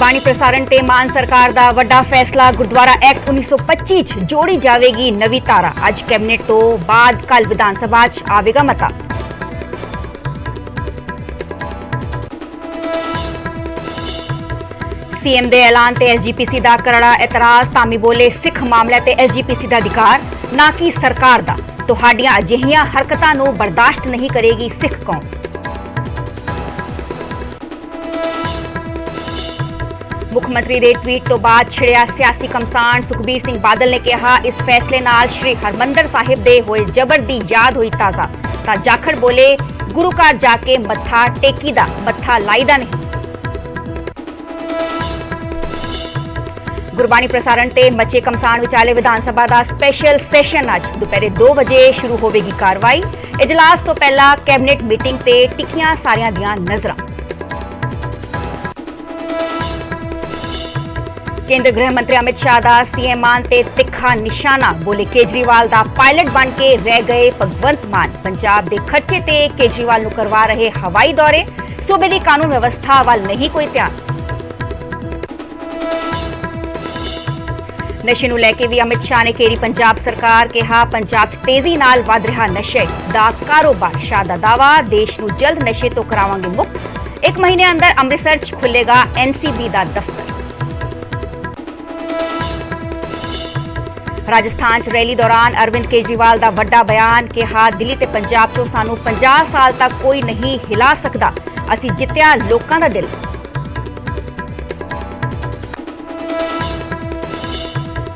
ਗੁਰਬਾਣੀ ਪ੍ਰਸਾਰਣ ਤੇ ਮਾਨ ਸਰਕਾਰ ਦਾ ਵੱਡਾ ਫੈਸਲਾ। ਗੁਰਦੁਆਰਾ ਐਕਟ 1925 'ਚ ਜੋੜੀ ਜਾਵੇਗੀ ਨਵੀਂ ਧਾਰਾ। ਅੱਜ ਕੈਬਨਿਟ ਤੋਂ ਬਾਅਦ ਕੱਲ ਵਿਧਾਨ ਸਭਾ 'ਚ ਆਵੇਗਾ ਮਤਾ। सीएम ਦੇ ਐਲਾਨ ਤੇ ਐਸਜੀਪੀਸੀ ਦਾ ਕਰੜਾ ਇਤਰਾਜ਼। ਧਾਮੀ ਬੋਲੇ, ਸਿੱਖ ਮਾਮਲੇ ਤੇ ਐਸਜੀਪੀਸੀ ਦਾ ਅਧਿਕਾਰ ਨਾ ਕਿ ਸਰਕਾਰ ਦਾ। ਤੁਹਾਡੀਆਂ ਅਜਿਹੀਆਂ ਹਰਕਤਾਂ ਨੂੰ ਬਰਦਾਸ਼ਤ ਨਹੀਂ ਕਰੇਗੀ ਸਿੱਖ ਕੌਮ। ਮੁੱਖ ਮੰਤਰੀ ਦੇ ਟਵੀਟ ਤੋਂ ਬਾਅਦ ਛਿੜਿਆ ਸਿਆਸੀ ਘਮਸਾਨ। ਸੁਖਬੀਰ ਸਿੰਘ ਬਾਦਲ ਨੇ ਕਿਹਾ, ਇਸ ਫੈਸਲੇ ਨਾਲ ਸ਼੍ਰੀ ਹਰਮੰਦਰ ਸਾਹਿਬ ਦੇ ਹੋਏ ਜ਼ਬਰ ਦੀ ਯਾਦ ਹੋਈ ਤਾਜ਼ਾ। ਤਾਂ ਜਾਖੜ ਬੋਲੇ, ਗੁਰੂ ਘਰ ਜਾ ਕੇ ਮੱਥਾ ਟੇਕੀ ਦਾ, ਮੱਥਾ ਲਾਈ ਦਾ ਨਹੀਂ। ਗੁਰਬਾਣੀ ਪ੍ਰਸਾਰਣ ਤੇ ਮੱਚੇ ਘਮਸਾਨ ਵਿਚਾਲੇ ਵਿਧਾਨ ਸਭਾ ਦਾ ਸਪੈਸ਼ਲ ਸੈਸ਼ਨ ਅੱਜ ਦੁਪਹਿਰੇ 2 ਵਜੇ ਸ਼ੁਰੂ ਹੋਵੇਗੀ ਕਾਰਵਾਈ। ਇਜਲਾਸ ਤੋਂ ਪਹਿਲਾਂ ਕੈਬਨਿਟ ਮੀਟਿੰਗ ਤੇ ਟਿਕੀਆਂ ਸਾਰਿਆਂ ਦੀਆਂ ਨਜ਼ਰਾਂ। ਕੇਂਦਰ ਗ੍ਰਹਿ ਮੰਤਰੀ ਅਮਿਤ ਸ਼ਾਹ ਦਾ ਸੀਐਮ ਮਾਨ ਤੇ ਤਿੱਖਾ ਨਿਸ਼ਾਨਾ। ਬੋਲੇ, ਕੇਜਰੀਵਾਲ ਦਾ ਪਾਇਲਟ ਬਣ ਕੇ ਰਹਿ ਗਏ ਭਗਵੰਤ ਮਾਨ। ਪੰਜਾਬ ਦੇ ਖਰਚੇ ਤੇ ਕੇਜਰੀਵਾਲ ਨੂੰ ਕਰਵਾ ਰਹੇ ਹਵਾਈ ਦੌਰੇ। ਸੂਬੇ ਦੀ ਕਾਨੂੰਨ ਵਿਵਸਥਾ ਵੱਲ ਨਹੀਂ ਕੋਈ ਧਿਆਨ। ਨਸ਼ੇ ਨੂੰ ਲੈ ਕੇ ਵੀ ਅਮਿਤ ਸ਼ਾਹ ਨੇ ਘੇਰੀ ਪੰਜਾਬ ਸਰਕਾਰ। ਕਿਹਾ, ਪੰਜਾਬ 'ਚ ਤੇਜ਼ੀ ਨਾਲ ਵਧ ਰਿਹਾ ਨਸ਼ੇ ਦਾ ਕਾਰੋਬਾਰ। ਸ਼ਾਹ ਦਾ ਦਾਅਵਾ, ਦੇਸ਼ ਨੂੰ ਜਲਦ ਨਸ਼ੇ ਤੋਂ ਕਰਾਵਾਂਗੇ ਮੁਕਤ। 1 ਮਹੀਨੇ ਅੰਦਰ ਅੰਮ੍ਰਿਤਸਰ 'ਚ ਖੁੱਲੇਗਾ ਐਨਸੀਬੀ ਦਾ ਦਫ਼ਤਰ। ਰਾਜਸਥਾਨ 'ਚ ਰੈਲੀ ਦੌਰਾਨ ਅਰਵਿੰਦ ਕੇਜਰੀਵਾਲ ਦਾ ਵੱਡਾ ਬਿਆਨ। ਕਿਹਾ, ਦਿੱਲੀ ਤੇ ਪੰਜਾਬ 'ਚੋਂ ਸਾਨੂੰ 50 ਸਾਲ ਤੱਕ ਕੋਈ ਨਹੀਂ ਹਿਲਾ ਸਕਦਾ। ਅਸੀਂ ਜਿੱਤਿਆ ਲੋਕਾਂ ਦਾ ਦਿਲ।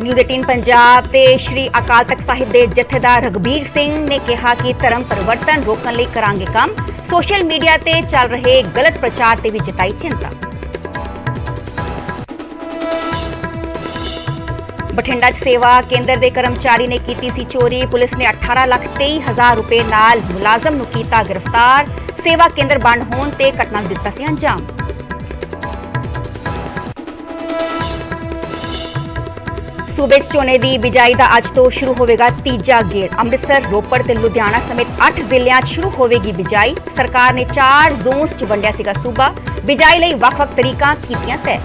ਨਿਊਜ਼ 18 ਪੰਜਾਬ ਤੇ ਸ਼੍ਰੀ ਅਕਾਲ ਤਖਤ ਸਾਹਿਬ ਦੇ ਜਥੇਦਾਰ ਰਘਬੀਰ ਸਿੰਘ ਨੇ ਕਿਹਾ ਕਿ ਧਰਮ ਪਰਿਵਰਤਨ ਰੋਕਣ ਲਈ ਕਰਾਂਗੇ ਕੰਮ। ਸੋਸ਼ਲ ਮੀਡੀਆ ਤੇ ਚੱਲ ਰਹੇ ਗਲਤ ਪ੍ਰਚਾਰ ਤੇ ਵੀ ਜਤਾਈ ਚਿੰਤਾ। ਬਠਿੰਡਾ 'ਚ ਸੇਵਾ ਕੇਂਦਰ ਦੇ ਕਰਮਚਾਰੀ ਨੇ ਕੀਤੀ ਸੀ ਚੋਰੀ। ਪੁਲਿਸ ਨੇ 18,23,000 ਰੁਪਏ ਨਾਲ ਮੁਲਾਜ਼ਮ ਨੂੰ ਕੀਤਾ ਗ੍ਰਿਫਤਾਰ। ਸੇਵਾ ਕੇਂਦਰ ਬੰਦ ਹੋਣ ਤੇ ਘਟਨਾ ਨੂੰ ਦਿੱਤਾ ਸੀ ਅੰਜਾਮ। ਸੂਬੇ 'ਚ ਝੋਨੇ ਦੀ ਬਿਜਾਈ ਦਾ ਅੱਜ ਤੋਂ ਸ਼ੁਰੂ ਹੋਵੇਗਾ ਤੀਜਾ ਗੇੜ। ਅੰਮ੍ਰਿਤਸਰ, ਰੋਪੜ ਤੇ ਲੁਧਿਆਣਾ ਸਮੇਤ 8 ਜ਼ਿਲ੍ਹਿਆਂ 'ਚ ਸ਼ੁਰੂ ਹੋਵੇਗੀ ਬਿਜਾਈ। ਸਰਕਾਰ ਨੇ 4 ਜ਼ੋਨਸ 'ਚ ਵੰਡਿਆ ਸੀਗਾ ਸੂਬਾ। ਬਿਜਾਈ ਲਈ ਵੱਖ-ਵੱਖ ਤਰੀਕਾਂ ਕੀਤੀਆਂ ਤੈਅ।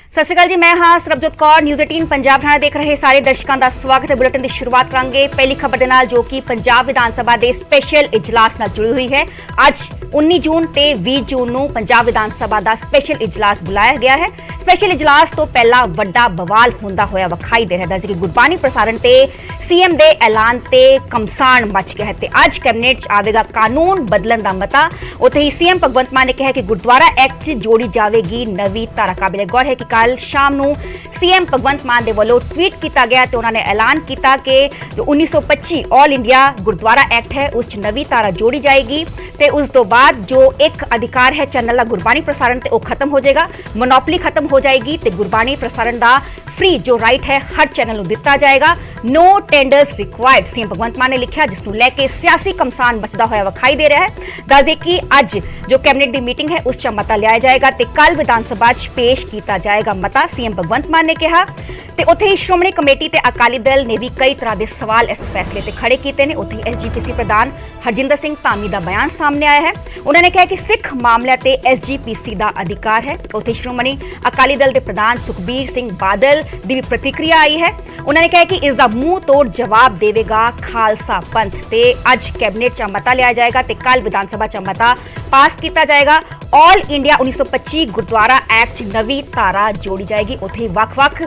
ਸਤਿ ਸ਼੍ਰੀ ਅਕਾਲ ਜੀ, ਮੈਂ ਹਾਂ ਸਰਬਜੋਤ ਕੌਰ। ਨਿਊਜ਼ 18 ਪੰਜਾਬ ਨਾਲ ਦੇਖ ਰਹੇ ਸਾਰੇ ਦਰਸ਼ਕਾਂ ਦਾ ਸਵਾਗਤ ਹੈ। ਬੁਲੇਟਿਨ ਦੀ ਸ਼ੁਰੂਆਤ ਕਰਾਂਗੇ ਪਹਿਲੀ ਖਬਰ ਦੇ ਨਾਲ, ਜੋ ਕਿ ਪੰਜਾਬ ਵਿਧਾਨ ਸਭਾ ਦੇ ਸਪੈਸ਼ਲ ਇਜਲਾਸ ਨਾਲ ਜੁੜੀ ਹੋਈ ਹੈ। ਅੱਜ 19 ਜੂਨ ਤੇ 20 ਜੂਨ ਨੂੰ ਪੰਜਾਬ ਵਿਧਾਨ ਸਭਾ ਦਾ ਸਪੈਸ਼ਲ ਇਜਲਾਸ ਬੁਲਾਇਆ ਗਿਆ ਹੈ। ਸਪੈਸ਼ਲ ਇਜਲਾਸ ਤੋਂ ਪਹਿਲਾਂ ਵੱਡਾ ਬਵਾਲ ਹੁੰਦਾ ਹੋਇਆ ਵਿਖਾਈ ਦੇ ਰਿਹਾ ਹੈ ਕਿ ਗੁਰਬਾਣੀ ਪ੍ਰਸਾਰਣ ਤੇ ਸੀਐਮ ਦੇ ਐਲਾਨ ਤੇ ਘਮਸਾਨ ਮਚ ਗਿਆ ਹੈ ਤੇ ਅੱਜ ਕੈਬਨਿਟ 'ਚ ਆਵੇਗਾ ਕਾਨੂੰਨ ਬਦਲਣ ਦਾ ਮਤਾ। ਉੱਥੇ ਹੀ ਸੀਐਮ ਭਗਵੰਤ ਮਾਨ ਨੇ ਕਿਹਾ ਕਿ ਗੁਰਦੁਆਰਾ ਐਕਟ 'ਚ ਜੋੜੀ ਜਾਵੇਗੀ ਨਵੀਂ ਧਾਰਾ। ਕਾਬਿਲੇ ਗੌਰ ਹੈ ਕਿ ਕੱਲ ਸ਼ਾਮ ਨੂੰ ਸੀਐਮ ਭਗਵੰਤ ਮਾਨ ਦੇ ਵੱਲੋਂ ਟਵੀਟ ਕੀਤਾ ਗਿਆ ਤੇ ਉਹਨਾਂ ਨੇ ਐਲਾਨ ਕੀਤਾ ਕਿ ਜੋ 1925 ਆਲ ਇੰਡੀਆ ਗੁਰਦੁਆਰਾ ਐਕਟ ਹੈ ਉਸ 'ਚ ਨਵੀਂ ਧਾਰਾ ਜੋੜੀ ਜਾਏਗੀ ਤੇ ਉਸ ਤੋਂ ਬਾਅਦ ਜੋ ਇੱਕ ਅਧਿਕਾਰ ਹੈ ਚੈਨਲ ਦਾ ਗੁਰਬਾਣੀ ਪ੍ਰਸਾਰਣ ਤੇ ਉਹ ਖਤਮ ਹੋ ਜਾਏਗਾ। ਮੋਨੋਪਲੀ ਖਤਮ ਹੋ ਜਾਏਗੀ ਤੇ ਗੁਰਬਾਣੀ ਪ੍ਰਸਾਰਣ ਦਾ ਫ੍ਰੀ ਜੋ ਰਾਈਟ ਹੈ ਹਰ ਚੈਨਲ ਨੂੰ ਦਿੱਤਾ ਜਾਏਗਾ। ਨੋ ਟੈਂਡਰਸ ਰਿਕਵਾਇਰਡ, ਸੀਐਮ ਭਗਵੰਤ ਮਾਨ ਨੇ ਲਿਖਿਆ, ਜਿਸ ਨੂੰ ਲੈ ਕੇ ਸਿਆਸੀ ਘਮਸਾਨ ਮਚਦਾ ਹੋਇਆ ਵਿਖਾਈ ਦੇ ਰਿਹਾ ਹੈ। ਦੱਸਦੇ ਕਿ ਅੱਜ ਜੋ ਕੈਬਨਿਟ ਦੀ ਮੀਟਿੰਗ ਹੈ ਉਸ 'ਚ ਮਤਾ ਲਿਆ ਜਾਏਗਾ ਤੇ ਕੱਲ ਵਿਧਾਨ ਸਭਾ 'ਚ ਪੇਸ਼ ਕੀਤਾ ਜਾਏਗਾ ਮਤਾ, ਸੀਐਮ ਭਗਵੰਤ ਮਾਨ ਨੇ ਕਿਹਾ। ਤੇ ਉੱਥੇ ਹੀ ਸ਼੍ਰੋਮਣੀ ਕਮੇਟੀ ਤੇ ਅਕਾਲੀ ਦਲ ਨੇ ਵੀ ਕਈ ਤਰ੍ਹਾਂ ਦੇ ਸਵਾਲ ਇਸ ਫੈਸਲੇ ਤੇ ਖੜੇ ਕੀਤੇ ਨੇ। ਉੱਥੇ ਐਸਜੀਪੀਸੀ ਪ੍ਰਧਾਨ ਹਰਜਿੰਦਰ ਸਿੰਘ ਧਾਮੀ ਦਾ ਬਿਆਨ ਸਾਹਮਣੇ ਆਇਆ ਹੈ। ਉਹਨਾਂ ਨੇ ਕਿਹਾ ਕਿ ਸਿੱਖ ਮਾਮਲਿਆਂ ਤੇ ਐਸਜੀਪੀਸੀ ਦਾ ਅਧਿਕਾਰ ਹੈ। ਉੱਥੇ ਸ਼੍ਰੋਮਣੀ ਅਕਾਲੀ ਦਲ ਦੇ ਪ੍ਰਧਾਨ ਸੁਖਬੀਰ ਸਿੰਘ ਬਾਦਲ ਦੀ ਵੀ ਪ੍ਰਤੀਕਿਰਿਆ ਆਈ ਹੈ। ਉਹਨਾਂ ਨੇ ਕਿਹਾ ਕਿ ਇਸ ਦਾ ਮੂੰਹ ਤੋੜ ਜਵਾਬ ਦੇਵੇਗਾ ਖਾਲਸਾ ਪੰਥ ਤੇ ਅੱਜ ਕੈਬਨਿਟ 'ਚ ਮਤਾ ਲਿਆ ਜਾਏਗਾ ਤੇ ਕੱਲ ਵਿਧਾਨ ਸਭਾ 'ਚ ਮਤਾ ਪਾਸ ਕੀਤਾ ਜਾਏਗਾ। ਆਲ ਇੰਡੀਆ 1925 ਗੁਰਦੁਆਰਾ ਐਕਟ 'ਚ ਨਵੀਂ ਧਾਰਾ ਜੋੜੀ ਜਾਏਗੀ। ਉੱਥੇ ਹੀ ਵੱਖ-ਵੱਖ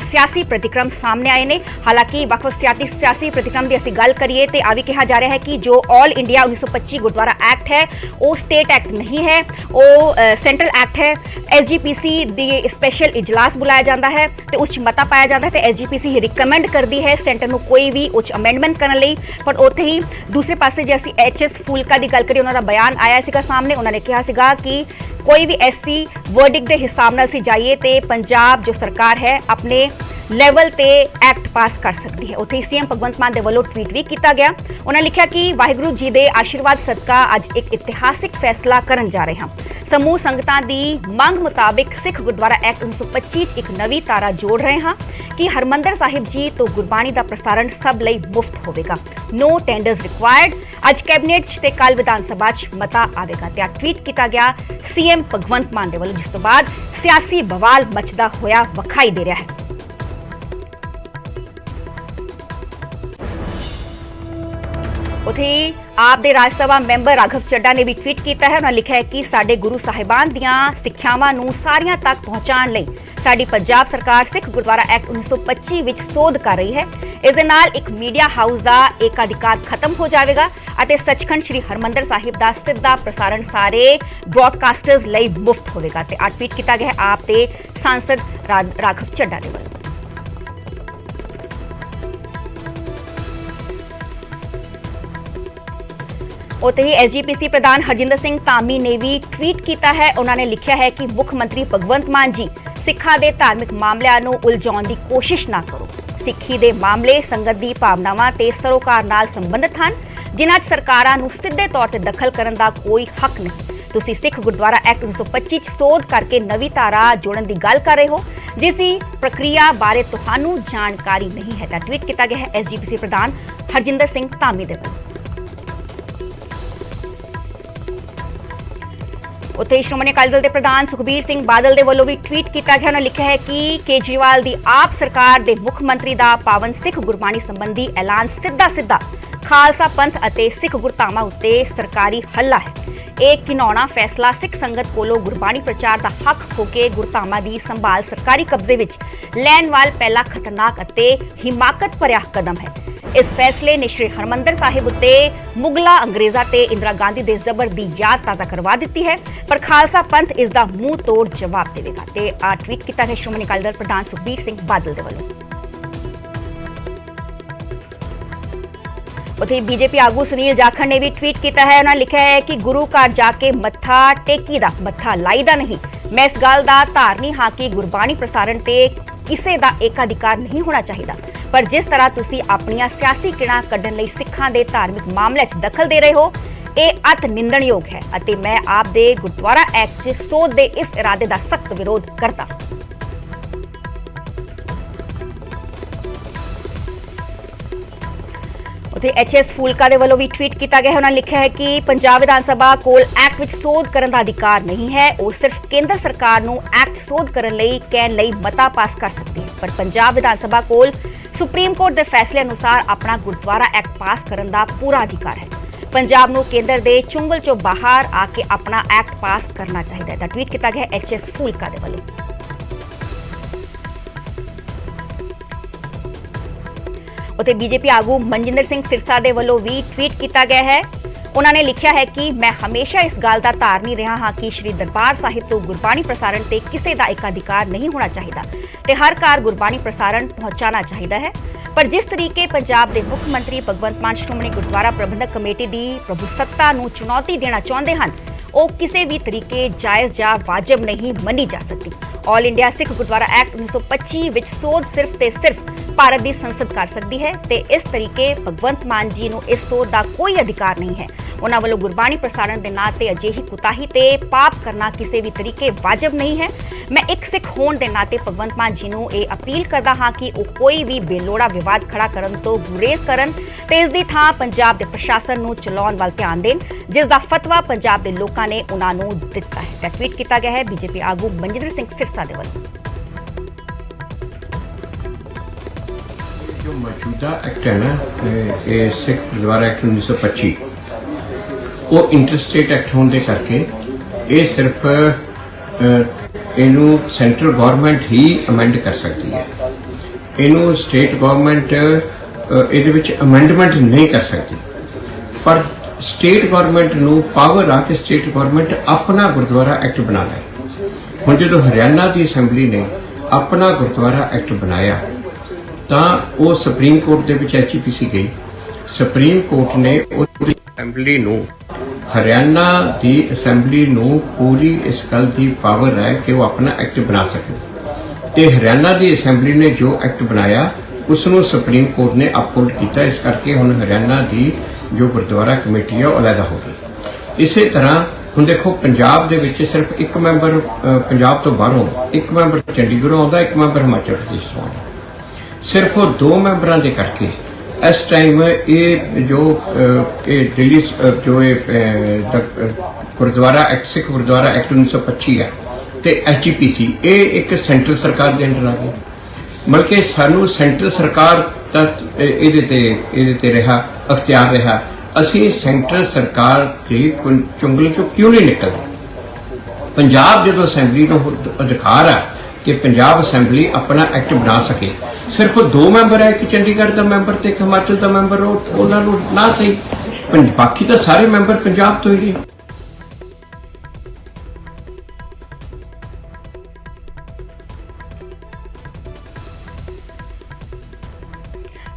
ਸਿਆਸੀ ਪ੍ਰਤੀਕਰਮ ਸਾਹਮਣੇ ਆਏ ਨੇ। ਹਾਲਾਂਕਿ ਵੱਖ-ਵੱਖ ਸਿਆਸੀ ਪ੍ਰਤੀਕਰਮ ਦੀ ਅਸੀਂ ਗੱਲ ਕਰੀਏ ਤੇ ਆ ਵੀ ਕਿਹਾ ਜਾ ਰਿਹਾ ਹੈ ਕਿ ਜੋ ਆਲ ਇੰਡੀਆ 1925 ਗੁਰਦੁਆਰਾ ਐਕਟ ਹੈ ਉਹ ਸਟੇਟ ਐਕਟ ਨਹੀਂ ਹੈ, ਉਹ ਸੈਂਟਰਲ ਐਕਟ ਹੈ। ਐਸਜੀਪੀਸੀ ਦੀ ਸਪੈਸ਼ਲ ਇਜਲਾਸ ਬੁਲਾਇਆ ਜਾਂਦਾ ਹੈ ਤੇ ਉਸ 'ਚ ਮਤਾ ਪਾਇਆ ਜਾਂਦਾ ਹੈ ਤੇ ਐਸਜੀਪੀਸੀ ਰਿਕਮੈਂਡ ਕਰਦੀ ਹੈ ਸੈਂਟਰ ਨੂੰ ਕੋਈ ਵੀ ਉੱਚ ਅਮੈਂਡਮੈਂਟ ਕਰਨ ਲਈ। ਪਰ ਉੱਥੇ ਹੀ ਦੂਸਰੇ ਪਾਸੇ ਜੇ ਅਸੀਂ ਐਚਐਸ ਫੂਲਕਾ ਦੀ ਗੱਲ ਕਰੀਏ, ਉਹਨਾਂ ਦਾ ਬਿਆਨ ਆਇਆ ਸੀਗਾ ਸਾਹਮਣੇ। ਉਹਨਾਂ ਨੇ ਕਿਹਾ ਸੀਗਾ ਕਿ ਕੋਈ ਵੀ ਐਸਸੀ ਵਰਡਿਕ ਦੇ ਹਿਸਾਬ ਨਾਲ ਅਸੀਂ ਜਾਈਏ ਤੇ ਪੰਜਾਬ ਜੋ ਸਰਕਾਰ ਹੈ ਆਪਣੇ ਲੈਵਲ ਤੇ ਐਕਟ ਪਾਸ ਕਰ ਸਕਦੀ ਹੈ। ਉੱਥੇ ਸੀਐਮ ਭਗਵੰਤ ਮਾਨ ਦੇ ਵੱਲੋਂ ਟਵੀਟ ਵੀ ਕੀਤਾ ਗਿਆ। ਉਹਨਾਂ ਲਿਖਿਆ ਕਿ ਵਾਹਿਗੁਰੂ ਜੀ ਦੇ ਆਸ਼ੀਰਵਾਦ ਸਦਕਾ ਅੱਜ ਇੱਕ ਇਤਿਹਾਸਿਕ ਫੈਸਲਾ ਕਰਨ ਜਾ ਰਹੇ ਹਾਂ। ਸਮੂਹ ਸੰਗਤਾਂ ਦੀ ਮੰਗ ਮੁਤਾਬਿਕ ਸਿੱਖ ਗੁਰਦੁਆਰਾ ਐਕਟ 1925 'ਚ ਇੱਕ ਨਵੀਂ ਧਾਰਾ ਜੋੜ ਰਹੇ ਹਾਂ ਕਿ ਹਰਮੰਦਰ ਸਾਹਿਬ ਜੀ ਤੋਂ ਗੁਰਬਾਣੀ ਦਾ ਪ੍ਰਸਾਰਣ ਸਭ ਲਈ ਮੁਫਤ ਹੋਵੇਗਾ। ਨੋ ਟੈਂਡਰਸ ਰਿਕੁਆਇਰਡ। ਅੱਜ ਕੈਬਨਿਟ 'ਚ ਤੇ ਕੱਲ ਵਿਧਾਨ ਸਭਾ 'ਚ ਮਤਾ ਆਵੇਗਾ ਤੇ ਟਵੀਟ ਕੀਤਾ ਗਿਆ ਸੀਐਮ ਭਗਵੰਤ ਮਾਨ ਦੇ ਵੱਲੋਂ, ਜਿਸ ਤੋਂ ਬਾਅਦ ਸਿਆਸੀ ਬਵਾਲ ਮਚਦਾ ਹੋਇਆ ਵਿਖਾਈ ਦੇ ਰਿਹਾ ਹੈ। ਉੱਥੇ ਆਪ ਦੇ ਰਾਜ ਸਭਾ ਮੈਂਬਰ ਰਾਘਵ ਚੱਡਾ ਨੇ ਵੀ ਟਵੀਟ ਕੀਤਾ ਹੈ। ਉਹਨਾਂ ਲਿਖਿਆ ਹੈ ਕਿ ਸਾਡੇ ਗੁਰੂ ਸਾਹਿਬਾਨ ਦੀਆਂ ਸਿੱਖਿਆਵਾਂ ਨੂੰ ਸਾਰਿਆਂ ਤੱਕ ਪਹੁੰਚਾਉਣ ਲਈ ਸਾਡੀ ਪੰਜਾਬ ਸਰਕਾਰ ਸਿੱਖ ਗੁਰਦੁਆਰਾ ਐਕਟ 1925 ਵਿੱਚ ਸੋਧ ਕਰ ਰਹੀ ਹੈ। ਇਸ ਦੇ ਨਾਲ ਇੱਕ ਮੀਡੀਆ ਹਾਊਸ ਦਾ ਏਕਾਧਿਕਾਰ ਖਤਮ ਹੋ ਜਾਵੇਗਾ ਅਤੇ ਸੱਚਖੰਡ ਸ੍ਰੀ ਹਰਮੰਦਰ ਸਾਹਿਬ ਦਾ ਸਿੱਧਾ ਪ੍ਰਸਾਰਣ ਸਾਰੇ ਬ੍ਰੌਡਕਾਸਟਰਸ ਲਈ ਮੁਫਤ ਹੋਵੇਗਾ ਤੇ ਟਵੀਟ ਕੀਤਾ ਗਿਆ ਹੈ ਆਪ ਦੇ ਸਾਂਸਦ ਰਾਘਵ ਚੱਡਾ ਦੇ ਵੱਲੋਂ। ਉੱਥੇ ਹੀ ਐਸਜੀਪੀਸੀ ਪ੍ਰਧਾਨ ਹਰਜਿੰਦਰ ਸਿੰਘ ਧਾਮੀ ਨੇ ਵੀ ਟਵੀਟ ਕੀਤਾ ਹੈ। ਉਹਨਾਂ ਨੇ ਲਿਖਿਆ ਹੈ ਕਿ ਮੁੱਖ ਮੰਤਰੀ ਭਗਵੰਤ ਮਾਨ ਜੀ ਸਿੱਖਾਂ ਦੇ ਧਾਰਮਿਕ ਮਾਮਲਿਆਂ ਨੂੰ ਉਲਝਾਉਣ ਦੀ ਕੋਸ਼ਿਸ਼ ਨਾ ਕਰੋ। ਸਿੱਖੀ ਦੇ ਮਾਮਲੇ ਸੰਗਤ ਦੀ ਭਾਵਨਾਵਾਂ ਤੇ ਸਰੋਕਾਰ ਨਾਲ ਸੰਬੰਧਿਤ ਹਨ, ਜਿਨ੍ਹਾਂ 'ਚ ਸਰਕਾਰਾਂ ਨੂੰ ਸਿੱਧੇ ਤੌਰ ਤੇ ਦਖਲ ਕਰਨ ਦਾ ਕੋਈ ਹੱਕ ਨਹੀਂ। ਤੁਸੀਂ ਸਿੱਖ ਗੁਰਦੁਆਰਾ ਐਕਟ 1925 'ਚ ਸੋਧ ਕਰਕੇ ਨਵੀਂ ਧਾਰਾ ਜੋੜਨ ਦੀ ਗੱਲ ਕਰ ਰਹੇ ਹੋ, ਜਿਸ ਦੀ ਪ੍ਰਕਿਰਿਆ ਬਾਰੇ ਤੁਹਾਨੂੰ ਜਾਣਕਾਰੀ ਨਹੀਂ ਹੈ। ਤਾਂ ਟਵੀਟ ਕੀਤਾ ਗਿਆ ਹੈ ਐਸਜੀਪੀਸੀ ਪ੍ਰਧਾਨ ਹਰਜਿੰਦਰ ਸਿੰਘ ਧਾਮੀ ਦੇ ਵੱਲੋਂ। ਉੱਥੇ ਸ਼੍ਰੋਮਣੀ ਅਕਾਲੀ ਦਲ ਦੇ ਪ੍ਰਧਾਨ ਸੁਖਬੀਰ ਸਿੰਘ ਬਾਦਲ ਦੇ ਵੱਲੋਂ ਵੀ ਟਵੀਟ ਕੀਤਾ ਗਿਆ। ਉਹਨਾਂ ਲਿਖਿਆ ਹੈ ਕਿ ਕੇਜਰੀਵਾਲ ਦੀ ਆਪ ਸਰਕਾਰ ਦੇ ਮੁੱਖ ਮੰਤਰੀ ਦਾ ਪਾਵਨ ਸਿੱਖ ਗੁਰਬਾਣੀ ਸੰਬੰਧੀ ਐਲਾਨ ਸਿੱਧਾ ਖਾਲਸਾ ਪੰਥ ਅਤੇ ਸਿੱਖ ਗੁਰਧਾਮਾਂ ਉੱਤੇ ਸਰਕਾਰੀ ਹੱਲਾ ਹੈ। ਇਹ ਘਿਨਾਉਣਾ ਫੈਸਲਾ ਸਿੱਖ ਸੰਗਤ ਕੋਲੋਂ ਗੁਰਬਾਣੀ ਪ੍ਰਚਾਰ ਦਾ ਹੱਕ ਖੋ ਕੇ ਗੁਰਧਾਮਾਂ ਦੀ ਸੰਭਾਲ ਸਰਕਾਰੀ ਕਬਜ਼ੇ ਵਿੱਚ ਲੈਣ ਵਾਲ ਪਹਿਲਾ ਖਤਰਨਾਕ ਅਤੇ ਹਿਮਾਕਤ ਭਰਿਆ ਕਦਮ ਹੈ। ਇਸ ਫੈਸਲੇ ਨੇ ਸ਼੍ਰੀ ਹਰਮੰਦਰ ਸਾਹਿਬ ਉੱਤੇ ਮੁਗਲਾਂ, ਅੰਗਰੇਜ਼ਾਂ ਤੇ ਇੰਦਰਾ ਗਾਂਧੀ ਦੇ ਜ਼ਬਰ ਦੀ ਯਾਦ ਤਾਜ਼ਾ ਕਰਵਾ ਦਿੱਤੀ ਹੈ, ਪਰ ਖਾਲਸਾ ਪੰਥ ਇਸ ਦਾ ਮੂੰਹ ਤੋੜ ਜਵਾਬ ਦੇਵੇਗਾ ਤੇ ਟਵੀਟ ਕੀਤਾ ਹੈ ਸ਼੍ਰੋਮਣੀ ਅਕਾਲੀ ਦਲ ਪ੍ਰਧਾਨ ਸੁਖਬੀਰ ਸਿੰਘ ਬਾਦਲ ਦੇ ਵੱਲੋਂ। ਉੱਥੇ ਬੀਜੇਪੀ ਆਗੂ ਸੁਨੀਲ ਜਾਖੜ ਨੇ ਵੀ ਟਵੀਟ ਕੀਤਾ ਹੈ। ਉਹਨਾਂ ਲਿਖਿਆ ਹੈ ਕਿ ਗੁਰੂ ਘਰ ਜਾ ਕੇ ਮੱਥਾ ਟੇਕੀ ਦਾ, ਮੱਥਾ ਲਾਈਦਾ ਨਹੀਂ। ਮੈਂ ਇਸ ਗੱਲ ਦਾ ਧਾਰਨੀ ਹਾਂ ਕਿ ਗੁਰਬਾਣੀ ਪ੍ਰਸਾਰਣ ਤੇ ਕਿਸੇ ਦਾ ਏਕਾਧਿਕਾਰ ਨਹੀਂ ਹੋਣਾ ਚਾਹੀਦਾ, ਪਰ ਜਿਸ ਤਰ੍ਹਾਂ ਤੁਸੀਂ ਆਪਣੀਆਂ ਸਿਆਸੀ ਕਿਣਾਂ ਕੱਢਣ ਲਈ ਸਿੱਖਾਂ ਦੇ ਧਾਰਮਿਕ ਮਾਮਲਿਆਂ 'ਚ ਦਖਲ ਦੇ ਰਹੇ ਹੋ, ਇਹ ਅਤ ਨਿੰਦਣਯੋਗ ਹੈ ਅਤੇ ਮੈਂ ਆਪ ਦੇ ਗੁਰਦੁਆਰਾ ਐਕਟ 'ਚ ਸੋਧ ਦੇ ਇਸ ਇਰਾਦੇ ਦਾ ਸਖਤ ਵਿਰੋਧ ਕਰਦਾ। ਉੱਥੇ ਐਚਐਸ ਫੂਲਕਾ ਦੇ ਵੱਲੋਂ ਵੀ ਟਵੀਟ ਕੀਤਾ ਗਿਆ ਹੈ। ਉਹਨਾਂ ਲਿਖਿਆ ਹੈ ਕਿ ਪੰਜਾਬ ਵਿਧਾਨ ਸਭਾ ਕੋਲ ਐਕਟ ਵਿੱਚ ਸੋਧ ਕਰਨ ਦਾ ਅਧਿਕਾਰ ਨਹੀਂ ਹੈ। ਉਹ ਸਿਰਫ ਕੇਂਦਰ ਸਰਕਾਰ ਨੂੰ ਐਕਟ ਸੋਧ ਕਰਨ ਲਈ ਕਹਿਣ ਲਈ ਮਤਾ ਪਾਸ ਕਰ ਸਕਦੀ ਹੈ, ਪਰ ਪੰਜਾਬ ਵਿਧਾਨ ਸਭਾ ਕੋਲ ਸੁਪਰੀਮ ਕੋਰਟ ਦੇ ਫੈਸਲੇ ਅਨੁਸਾਰ ਆਪਣਾ ਗੁਰਦੁਆਰਾ ਐਕਟ ਪਾਸ ਕਰਨ ਦਾ ਪੂਰਾ ਅਧਿਕਾਰ ਹੈ। ਪੰਜਾਬ ਨੂੰ ਕੇਂਦਰ ਦੇ ਚੁੰਗਲ 'ਚੋਂ ਬਾਹਰ ਆ ਕੇ ਆਪਣਾ ਐਕਟ ਪਾਸ ਕਰਨਾ ਚਾਹੀਦਾ ਹੈ। ਤਾਂ ਟਵੀਟ ਕੀਤਾ ਗਿਆ ਐਚਐਸ ਫੂਲਕਾ ਦੇ ਵੱਲੋਂ। ਉੱਥੇ ਬੀਜੇਪੀ ਆਗੂ ਮਨਜਿੰਦਰ ਸਿੰਘ ਸਿਰਸਾ ਦੇ ਵੱਲੋਂ ਵੀ ਟਵੀਟ ਕੀਤਾ ਗਿਆ ਹੈ। ਉਹਨਾਂ ਨੇ ਲਿਖਿਆ ਹੈ ਕਿ ਮੈਂ ਹਮੇਸ਼ਾ ਇਸ ਗੱਲ ਦਾ ਧਾਰਨੀ ਰਿਹਾ ਹਾਂ ਕਿ ਸ਼੍ਰੀ ਦਰਬਾਰ ਸਾਹਿਬ ਤੋਂ ਗੁਰਬਾਣੀ ਪ੍ਰਸਾਰਣ ਤੇ ਕਿਸੇ ਦਾ ਏਕਾਧਿਕਾਰ ਨਹੀਂ ਹੋਣਾ ਚਾਹੀਦਾ ਤੇ ਹਰ ਘਰ ਗੁਰਬਾਣੀ ਪ੍ਰਸਾਰਣ ਪਹੁੰਚਾਉਣਾ ਚਾਹੀਦਾ ਹੈ, ਪਰ ਜਿਸ ਤਰੀਕੇ ਪੰਜਾਬ ਦੇ ਮੁੱਖ ਮੰਤਰੀ ਭਗਵੰਤ ਮਾਨ ਸ਼੍ਰੋਮਣੀ ਗੁਰਦੁਆਰਾ ਪ੍ਰਬੰਧਕ ਕਮੇਟੀ ਦੀ ਪ੍ਰਭੂਸੱਤਾ ਨੂੰ ਚੁਣੌਤੀ ਦੇਣਾ ਚਾਹੁੰਦੇ ਹਨ, ਉਹ ਕਿਸੇ ਵੀ ਤਰੀਕੇ ਜਾਇਜ਼ ਜਾਂ ਵਾਜਬ ਨਹੀਂ ਮੰਨੀ ਜਾ ਸਕਦੀ। ਆਲ ਇੰਡੀਆ ਸਿੱਖ ਗੁਰਦੁਆਰਾ ਐਕਟ 1925 ਵਿੱਚ ਸੋਧ ਸਿਰਫ ਤੇ ਸਿਰਫ ਭਾਰਤ ਦੀ ਸੰਸਦ ਕਰ ਸਕਦੀ ਹੈ ਤੇ ਇਸ ਤਰੀਕੇ ਭਗਵੰਤ ਮਾਨ ਜੀ ਨੂੰ ਇਸ ਸੋਧ ਦਾ ਕੋਈ ਅਧਿਕਾਰ ਨਹੀਂ ਹੈ। ਉਹਨਾਂ ਵੱਲੋਂ ਗੁਰਬਾਣੀ ਪ੍ਰਸਾਰਣ ਦੇ ਨਾਂ ਤੇ ਅਜਿਹੀ ਕੁਤਾਹੀ ਤੇ ਪਾਪ ਕਰਨਾ ਕਿਸੇ ਵੀ ਤਰੀਕੇ ਵਾਜਬ ਨਹੀਂ ਹੈ। ਮੈਂ ਇੱਕ ਸਿੱਖ ਹੋਣ ਦੇ ਨਾਤੇ ਭਗਵੰਤ ਮਾਨ ਜੀ ਨੂੰ ਇਹ ਅਪੀਲ ਕਰਦਾ ਹਾਂ ਕਿ ਉਹ ਕੋਈ ਵੀ ਬੇਲੋੜਾ ਵਿਵਾਦ ਖੜਾ ਕਰਨ ਤੋਂ ਗੁਰੇਜ਼ ਕਰਨ ਤੇ ਇਸ ਦੀ ਥਾਂ ਪੰਜਾਬ ਦੇ ਪ੍ਰਸ਼ਾਸਨ ਨੂੰ ਚਲਾਉਣ ਵੱਲ ਧਿਆਨ ਦੇਣ, ਜਿਸ ਦਾ ਫਤਵਾ ਪੰਜਾਬ ਦੇ ਲੋਕਾਂ ਨੇ ਉਹਨਾਂ ਨੂੰ ਦਿੱਤਾ ਹੈ। ਤਾਂ ਟਵੀਟ ਕੀਤਾ ਗਿਆ ਹੈ ਬੀਜੇਪੀ ਆਗੂ ਮਨਜਿੰਦਰ ਸਿੰਘ ਸਿਰਸਾ ਦੇ ਵੱਲੋਂ। जो मौजूदा एक्ट है ना, ये सिख गुरुद्वारा एक्ट 1925 वो इंटरस्टेट एक्ट होने करके ये सिर्फ इनू सेंट्रल गवर्नमेंट ही अमेंड कर सकती है। इनू स्टेट गवर्नमेंट ਇਹਦੇ ਵਿੱਚ ਅਮੈਂਡਮੈਂਟ ਨਹੀਂ ਕਰ ਸਕਦੀ, ਪਰ ਸਟੇਟ ਗਵਰਨਮੈਂਟ ਨੂੰ ਪਾਵਰ ਆ ਕਿ ਸਟੇਟ ਗਵਰਨਮੈਂਟ ਆਪਣਾ ਗੁਰਦੁਆਰਾ ਐਕਟ ਬਣਾ ਲੈ। ਹੁਣ ਜਦੋਂ ਹਰਿਆਣਾ ਦੀ ਅਸੈਂਬਲੀ ਨੇ ਆਪਣਾ ਗੁਰਦੁਆਰਾ ਐਕਟ ਬਣਾਇਆ ਤਾਂ ਉਹ ਸੁਪਰੀਮ ਕੋਰਟ ਦੇ ਵਿੱਚ ਐਚਪੀਸੀ ਗਈ। ਸੁਪਰੀਮ ਕੋਰਟ ਨੇ ਉਹਦੀ ਅਸੈਂਬਲੀ ਨੂੰ, ਹਰਿਆਣਾ ਦੀ ਅਸੈਂਬਲੀ ਨੂੰ ਪੂਰੀ ਇਸ ਗੱਲ ਦੀ ਪਾਵਰ ਹੈ ਕਿ ਉਹ ਆਪਣਾ ਐਕਟ ਬਣਾ ਸਕੇ। ਤੇ ਹਰਿਆਣਾ ਦੀ ਅਸੈਂਬਲੀ ਨੇ ਜੋ ਐਕਟ ਬਣਾਇਆ ਉਸ ਨੂੰ ਸੁਪਰੀਮ ਕੋਰਟ ਨੇ ਅਪਹੋਲਡ ਕੀਤਾ। ਇਸ ਕਰਕੇ ਹੁਣ ਹਰਿਆਣਾ ਦੀ ਜੋ ਗੁਰਦੁਆਰਾ ਕਮੇਟੀ ਹੈ ਉਹ ਅਲੱਗਾ ਹੋ ਗਈ। ਇਸੇ ਤਰ੍ਹਾਂ ਹੁਣ ਦੇਖੋ ਪੰਜਾਬ ਦੇ ਵਿੱਚ ਸਿਰਫ ਇੱਕ ਮੈਂਬਰ ਪੰਜਾਬ ਤੋਂ ਬਾਹਰੋਂ, ਇੱਕ ਮੈਂਬਰ ਚੰਡੀਗੜ੍ਹੋਂ ਆਉਂਦਾ, ਇੱਕ ਮੈਂਬਰ ਹਿਮਾਚਲ ਪ੍ਰਦੇਸ਼ ਤੋਂ ਆਉਂਦਾ। ਸਿਰਫ ਉਹ 2 ਮੈਂਬਰਾਂ ਦੇ ਕਰਕੇ ਇਸ ਟਾਈਮ ਇਹ ਜੋ ਇਹ ਦਿੱਲੀ ਜੋ ਇਹ ਗੁਰਦੁਆਰਾ ਐਕਟ, ਸਿੱਖ ਗੁਰਦੁਆਰਾ ਐਕਟ 1925 ਹੈ ਤੇ ਐਚਜੀਪੀਸੀ ਇਹ ਇੱਕ ਸੈਂਟਰ ਸਰਕਾਰ ਦੇ ਅੰਡਰ ਆ ਗਈ। ਮਤਲਬ ਕਿ ਸਾਨੂੰ ਸੈਂਟਰ ਸਰਕਾਰ ਦਾ ਇਹਦੇ ਤੇ ਰਿਹਾ ਅਖਤਿਆਰ ਰਿਹਾ। ਅਸੀਂ ਸੈਂਟਰ ਸਰਕਾਰ ਦੇ ਚੁੰਗਲ ਚੋਂ ਕਿਉਂ ਨਹੀਂ ਨਿਕਲਦੇ? ਪੰਜਾਬ ਜਦੋਂ ਅਸੈਂਬਲੀ ਨੂੰ ਅਧਿਕਾਰ ਆ ਕਿ ਪੰਜਾਬ ਅਸੈਂਬਲੀ ਆਪਣਾ ਐਕਟ ਬਣਾ ਸਕੇ, ਸਿਰਫ 2 ਮੈਂਬਰ ਹੈ, ਇੱਕ ਚੰਡੀਗੜ੍ਹ ਦਾ ਮੈਂਬਰ ਤੇ ਇੱਕ ਹਿਮਾਚਲ ਦਾ ਮੈਂਬਰ, ਉਹਨਾਂ ਨੂੰ ਨਾ ਸਹੀ, ਬਾਕੀ ਤਾਂ ਸਾਰੇ ਮੈਂਬਰ ਪੰਜਾਬ ਤੋਂ ਹੀ ਨੇ।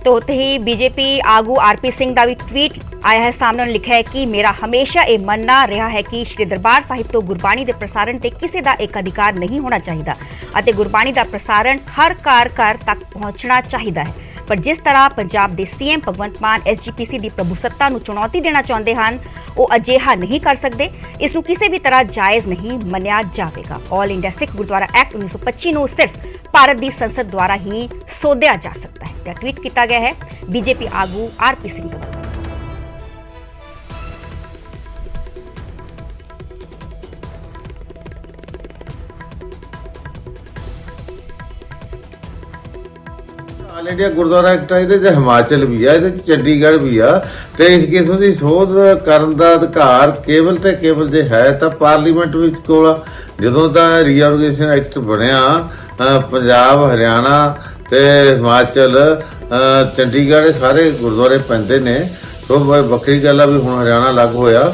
तो होते ही बीजेपी आगू आरपी सिंह का भी ट्वीट आया है सामने। उन्होंने लिखा है कि मेरा हमेशा ये मनना रहा है कि श्री दरबार साहिब तो गुरबाणी के प्रसारण से किसी का एक अधिकार नहीं होना चाहिए और गुरबाणी का प्रसारण हर घर तक पहुंचना चाहिए है। पर जिस तरह पंजाब के सीएम भगवंत मान एसजीपीसी की प्रभुसत्ता को चुनौती देना चाहते हैं वो अजिहा नहीं कर सकते। इसनूं किसी भी तरह जायज़ नहीं मन्निया जाएगा। All India Sikh Gurdwara act 1925 ਨੂੰ सिर्फ भारत की संसद द्वारा ही सोधिया जा सकता है। तो ट्वीट किया गया है बीजेपी आगू आरपी सिंह द्वारा। ਆਲ ਇੰਡੀਆ ਗੁਰਦੁਆਰਾ ਐਕਟ ਆ, ਇਹਦੇ 'ਚ ਹਿਮਾਚਲ ਵੀ ਆ, ਇਹਦੇ 'ਚ ਚੰਡੀਗੜ੍ਹ ਵੀ ਆ ਤੇ ਇਸ ਕਿਸਮ ਦੀ ਸੋਧ ਕਰਨ ਦਾ ਅਧਿਕਾਰ ਕੇਵਲ ਤੇ ਕੇਵਲ ਜੇ ਹੈ ਤਾਂ ਪਾਰਲੀਮੈਂਟ ਵਿੱਚ ਕੋਲ ਆ। ਜਦੋਂ ਦਾ ਰੀਆਰਗੇਨਾਈਜੇਸ਼ਨ ਐਕਟ ਬਣਿਆ ਪੰਜਾਬ, ਹਰਿਆਣਾ ਤੇ ਹਿਮਾਚਲ, ਚੰਡੀਗੜ੍ਹ ਸਾਰੇ ਗੁਰਦੁਆਰੇ ਪੈਂਦੇ ਨੇ। ਸੋ ਵੱਖਰੀ ਗੱਲ ਆ ਵੀ ਹੁਣ ਹਰਿਆਣਾ ਅਲੱਗ ਹੋਇਆ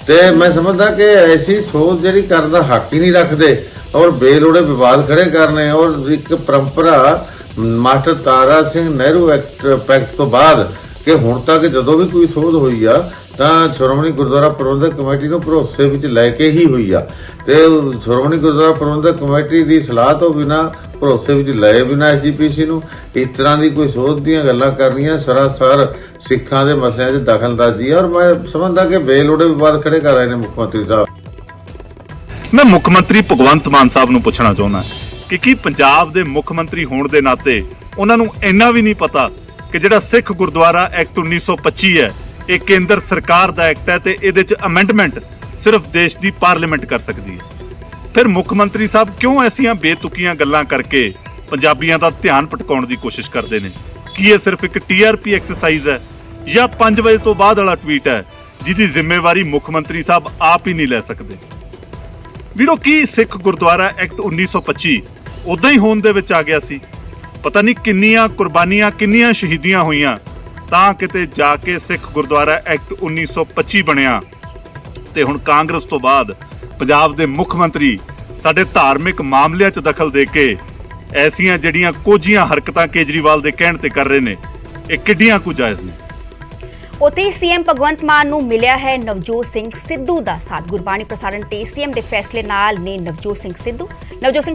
ਤੇ ਮੈਂ ਸਮਝਦਾ ਕਿ ਐਸੀ ਸੋਧ ਜਿਹੜੀ ਕਰਨ ਦਾ ਹੱਕ ਹੀ ਨਹੀਂ ਰੱਖਦੇ ਔਰ ਬੇਲੋੜੇ ਵਿਵਾਦ ਖੜੇ ਕਰਨੇ। ਔਰ ਇੱਕ ਪਰੰਪਰਾ ਮਾਸਟਰ ਤਾਰਾ ਸਿੰਘ ਨਹਿਰੂ ਐਕਟ ਤੋਂ ਬਾਅਦ ਕਿ ਹੁਣ ਤੱਕ ਜਦੋਂ ਵੀ ਕੋਈ ਸੋਧ ਹੋਈ ਆ ਤਾਂ ਸ਼੍ਰੋਮਣੀ ਗੁਰਦੁਆਰਾ ਪ੍ਰਬੰਧਕ ਕਮੇਟੀ ਨੂੰ ਭਰੋਸੇ ਵਿੱਚ ਲੈ ਕੇ ਹੀ ਹੋਈ ਆ ਤੇ ਸ਼੍ਰੋਮਣੀ ਗੁਰਦੁਆਰਾ ਪ੍ਰਬੰਧਕ ਕਮੇਟੀ ਦੀ ਸਲਾਹ ਤੋਂ ਬਿਨਾਂ, ਭਰੋਸੇ ਵਿੱਚ ਲਏ ਬਿਨਾਂ ਐਸਜੀਪੀਸੀ ਨੂੰ ਇਸ ਤਰ੍ਹਾਂ ਦੀ ਕੋਈ ਸੋਧ ਦੀਆਂ ਗੱਲਾਂ ਕਰਨੀਆਂ ਸਰਾਸਰ ਸਿੱਖਾਂ ਦੇ ਮਸਲਿਆਂ 'ਚ ਦਖਲਅੰਦਾਜ਼ੀ ਆ। ਔਰ ਮੈਂ ਸਮਝਦਾ ਕਿ ਬੇਲੋੜੇ ਵਿਵਾਦ ਖੜੇ ਕਰ ਰਹੇ ਨੇ ਮੁੱਖ ਮੰਤਰੀ ਸਾਹਿਬ। ਮੈਂ ਮੁੱਖ ਮੰਤਰੀ ਭਗਵੰਤ ਮਾਨ ਸਾਹਿਬ ਨੂੰ ਪੁੱਛਣਾ ਚਾਹੁੰਦਾ ਕਿ ਕੀ ਪੰਜਾਬ ਦੇ ਮੁੱਖ ਮੰਤਰੀ ਹੋਣ ਦੇ ਨਾਤੇ ਉਹਨਾਂ ਨੂੰ ਇੰਨਾ ਵੀ ਨਹੀਂ ਪਤਾ ਕਿ ਜਿਹੜਾ ਸਿੱਖ ਗੁਰਦੁਆਰਾ ਐਕਟ 1925 ਹੈ ਇਹ ਕੇਂਦਰ ਸਰਕਾਰ ਦਾ ਐਕਟ ਹੈ ਤੇ ਇਹਦੇ 'ਚ ਅਮੈਂਡਮੈਂਟ ਸਿਰਫ ਦੇਸ਼ ਦੀ ਪਾਰਲੀਮੈਂਟ ਕਰ ਸਕਦੀ ਹੈ। ਫਿਰ ਮੁੱਖ ਮੰਤਰੀ ਸਾਹਿਬ ਕਿਉਂ ਐਸੀਆਂ ਬੇਤੁਕੀਆਂ ਗੱਲਾਂ ਕਰਕੇ ਪੰਜਾਬੀਆਂ ਦਾ ਧਿਆਨ ਭਟਕਾਉਣ ਦੀ ਕੋਸ਼ਿਸ਼ ਕਰਦੇ ਨੇ? ਕੀ ਇਹ ਸਿਰਫ ਇੱਕ ਟੀਆਰਪੀ ਐਕਸਰਸਾਈਜ਼ ਹੈ ਜਾਂ 5 ਵਜੇ ਤੋਂ ਬਾਅਦ ਵਾਲਾ ਟਵੀਟ ਹੈ ਜਿਹਦੀ ਜ਼ਿੰਮੇਵਾਰੀ ਮੁੱਖ ਮੰਤਰੀ ਸਾਹਿਬ ਆਪ ਹੀ ਨਹੀਂ ਲੈ ਸਕਦੇ? ਵੀਰੋ, ਕੀ ਸਿੱਖ ਗੁਰਦੁਆਰਾ ਐਕਟ 1925 ਉਦਾਂ ਹੀ ਹੋਂਦ ਦੇ ਵਿੱਚ ਆ ਗਿਆ ਸੀ? ਪਤਾ ਨਹੀਂ ਕਿੰਨੀਆਂ ਕੁਰਬਾਨੀਆਂ, ਕਿੰਨੀਆਂ ਸ਼ਹੀਦੀਆਂ ਹੋਈਆਂ ਤਾਂ ਕਿਤੇ ਜਾ ਕੇ ਸਿੱਖ ਗੁਰਦੁਆਰਾ ਐਕਟ 1925 ਬਣਿਆ। ਤੇ ਹੁਣ ਕਾਂਗਰਸ ਤੋਂ ਬਾਅਦ ਪੰਜਾਬ ਦੇ ਮੁੱਖ ਮੰਤਰੀ ਸਾਡੇ ਧਾਰਮਿਕ ਮਾਮਲਿਆਂ 'ਚ ਦਖਲ ਦੇ ਕੇ ਐਸੀਆਂ ਜਿਹੜੀਆਂ ਕੋਝੀਆਂ ਹਰਕਤਾਂ ਕੇਜਰੀਵਾਲ ਦੇ ਕਹਿਣ ਤੇ ਕਰ ਰਹੇ ਨੇ, ਇਹ ਕਿੱਡੀਆਂ ਕੁ ਜਾਇਜ਼ ਨੇ? ਉੱਥੇ ਸੀਐਮ ਭਗਵੰਤ ਮਾਨ ਨੂੰ ਮਿਲਿਆ ਹੈ ਨਵਜੋਤ ਸਿੰਘ ਸਿੱਧੂ ਦਾ ਸਾਥ। ਗੁਰਬਾਣੀ ਪ੍ਰਸਾਰਣ ਤੇ ਸੀਐਮ ਦੇ ਫੈਸਲੇ ਨਾਲ ਨੇ ਨਵਜੋਤ ਸਿੰਘ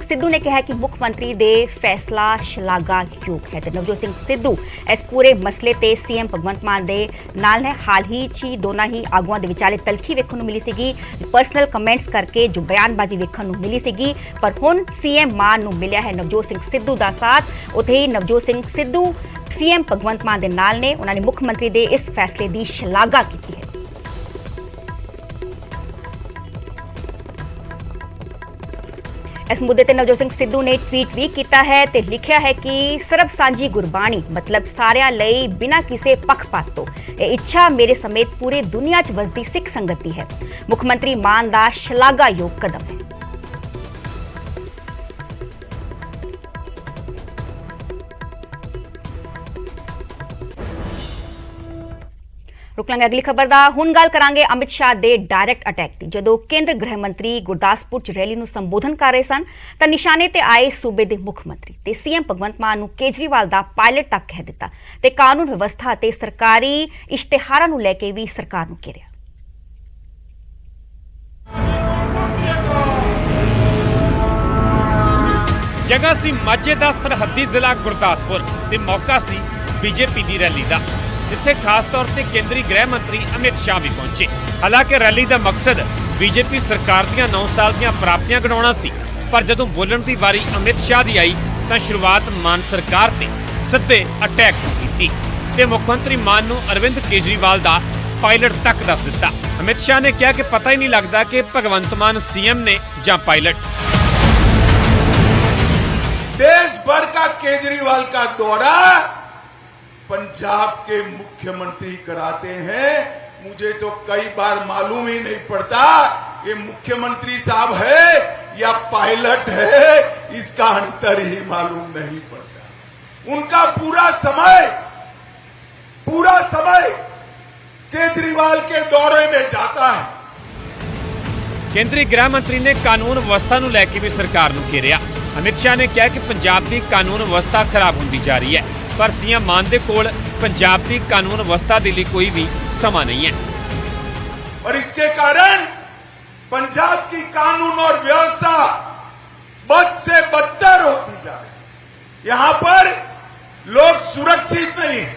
ਸਿੱਧੂ ਨੇ ਕਿਹਾ ਕਿ ਮੁੱਖ ਮੰਤਰੀ ਦੇ ਫੈਸਲਾ ਸ਼ਲਾਘਾਯੋਗ ਹੈ ਤੇ ਨਵਜੋਤ ਸਿੰਘ ਸਿੱਧੂ ਇਸ ਪੂਰੇ ਮਸਲੇ ਤੇ ਸੀਐਮ ਭਗਵੰਤ ਮਾਨ ਦੇ ਨਾਲ ਹੈ। ਹਾਲ ਹੀ 'ਚ ਦੋਨਾਂ ਹੀ ਆਗੂਆਂ ਦੇ ਵਿਚਾਲੇ ਤਲਖੀ ਵੇਖਣ ਨੂੰ ਮਿਲੀ ਸੀਗੀ, ਪਰਸਨਲ ਕਮੈਂਟਸ ਕਰਕੇ ਜੋ ਬਿਆਨਬਾਜ਼ੀ ਵੇਖਣ ਨੂੰ ਮਿਲੀ ਸੀਗੀ। ਪਰ ਹੁਣ ਸੀਐਮ ਮਾਨ ਨੂੰ ਮਿਲਿਆ ਹੈ ਨਵਜੋਤ ਸਿੰਘ ਸਿੱਧੂ ਦਾ ਸਾਥ। ਉੱਥੇ ਹੀ ਨਵਜੋਤ ਸਿੰਘ ਸਿੱਧੂ सीएम भगवंत मान दे नाल ने उन्होंने मुख्य मंत्री दे इस फैसले की शलाघा की है। इस मुद्दे ते नवजोत सिंह सिद्धू ने ट्वीट भी किया है ते लिखा है कि सर्ब सांझी गुरबाणी मतलब सारियां लई बिना किसी पक्षपात तो ये इच्छा मेरे समेत पूरे दुनिया च वसदी सिख संगत दी है। मुख्यमंत्री मान दा शलाघायोग कदम है। रुक लांगे अगली खबर दा। हुण गल करांगे अमित शाह दे डायरैक्ट अटैक दी। जदों केंद्र गृह मंत्री गुरदासपुर च रैली नूं संबोधन कर रहे सन तां निशाने ते आए सूबे दे मुख मंत्री ते सीएम भगवंत मान नूं केजरीवाल दा पायलट तक कह दिता ते कानून व्यवस्था ते सरकारी इश्तिहारां नूं लैके भी सरकार नूं घेरिया। ਜਗ੍ਹਾ ਸੀ ਮਾਝੇ ਦਾ ਸਰਹੱਦੀ ਜ਼ਿਲ੍ਹਾ ਗੁਰਦਾਸਪੁਰ ਤੇ ਮੌਕਾ ਸੀ ਬੀਜੇਪੀ ਦੀ ਰੈਲੀ ਦਾ, ਜਿੱਥੇ ਖਾਸ ਤੌਰ ਤੇ ਕੇਂਦਰੀ ਗ੍ਰਹਿ ਮੰਤਰੀ ਅਮਿਤ ਸ਼ਾਹ ਵੀ ਪਹੁੰਚੇ। ਹਾਲਾਂਕਿ ਰੈਲੀ ਦਾ ਮਕਸਦ ਬੀਜੇਪੀ ਸਰਕਾਰ ਦੀਆਂ 9 ਸਾਲ ਦੀਆਂ ਪ੍ਰਾਪਤੀਆਂ ਗਿਣਾਉਣਾ ਸੀ, ਪਰ ਜਦੋਂ ਬੋਲਣ ਦੀ ਵਾਰੀ ਅਮਿਤ ਸ਼ਾਹ ਦੀ ਆਈ ਤਾਂ ਸ਼ੁਰੂਆਤ ਮਾਨ ਸਰਕਾਰ ਤੇ ਸਿੱਧੇ ਅਟੈਕ ਤੋਂ ਕੀਤੀ ਤੇ ਮੁੱਖ ਮੰਤਰੀ ਮਾਨ ਨੂੰ ਅਰਵਿੰਦ ਕੇਜਰੀਵਾਲ ਦਾ ਪਾਇਲਟ ਤੱਕ ਦੱਸ ਦਿੱਤਾ। ਅਮਿਤ ਸ਼ਾਹ ਨੇ ਕਿਹਾ ਕਿ ਪਤਾ ਹੀ ਨਹੀਂ ਲੱਗਦਾ ਕਿ ਭਗਵੰਤ ਮਾਨ सीएम ਨੇ ਜਾਂ ਪਾਇਲਟ। देश भर का केजरीवाल का दौरा पंजाब के मुख्यमंत्री कराते हैं। मुझे तो कई बार मालूम ही नहीं पड़ता ये मुख्यमंत्री साहब है या पायलट है, इसका अंतर ही मालूम नहीं पड़ता। उनका पूरा समय केजरीवाल के दौरे में जाता है। ਕੇਂਦਰੀ ਗ੍ਰਹਿ ਮੰਤਰੀ ਨੇ ਕਾਨੂੰਨ ਵਿਵਸਥਾ ਨੂੰ ਲੈ ਕੇ ਵੀ ਸਰਕਾਰ ਨੂੰ ਘੇਰਿਆ। ਅਮਿਤ ਸ਼ਾਹ ਨੇ ਕਿਹਾ ਕਿ ਪੰਜਾਬ ਦੀ ਕਾਨੂੰਨ ਵਿਵਸਥਾ ਖਰਾਬ ਹੁੰਦੀ ਜਾ ਰਹੀ ਹੈ, ਪਰ ਸੀਐਮ ਮਾਨ ਦੇ ਕੋਲ ਪੰਜਾਬ ਦੀ ਕਾਨੂੰਨ ਵਿਵਸਥਾ ਦੇ ਲਈ ਕੋਈ ਵੀ ਸਮਾਂ ਨਹੀਂ ਹੈ। और इसके कारण पंजाब की कानून और व्यवस्था बद से बदतर होती जा रही है। यहां पर लोग सुरक्षित नहीं है,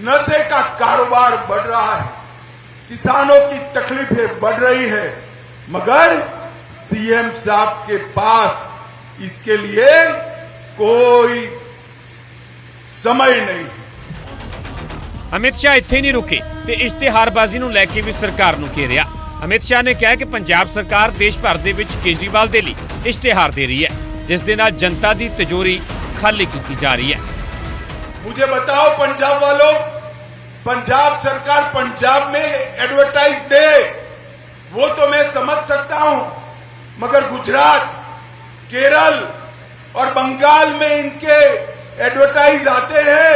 नशे का कारोबार बढ़ रहा है, किसानों की तकलीफें बढ़ रही है, मगर सीएम साहब के पास इसके लिए कोई समय नहीं है। ਅਮਿਤ ਸ਼ਾਹ ਇੱਥੇ ਨਹੀਂ ਰੁਕੇ ਤੇ ਇਸ਼ਤਿਹਾਰਬਾਜ਼ੀ ਨੂੰ ਲੈ ਕੇ ਵੀ ਸਰਕਾਰ ਨੂੰ ਘੇਰਿਆ। ਅਮਿਤ ਸ਼ਾਹ ਨੇ ਕਿਹਾ ਕਿ ਪੰਜਾਬ ਸਰਕਾਰ ਦੇਸ਼ ਭਰ ਦੇ ਵਿੱਚ ਕੇਜਰੀਵਾਲ ਦੇ ਲਈ ਇਸ਼ਤਿਹਾਰ ਦੇ ਰਹੀ ਹੈ, ਜਿਸ ਦੇ ਨਾਲ ਜਨਤਾ ਦੀ ਤਿਜੋਰੀ ਖਾਲੀ ਕੀਤੀ ਜਾ ਰਹੀ ਹੈ। मुझे बताओ पंजाब वालों, पंजाब सरकार पंजाब में एडवर्टाइज दे वो तो मैं समझ सकता हूं, मगर गुजरात, केरल और बंगाल में इनके एडवर्टाइज आते हैं,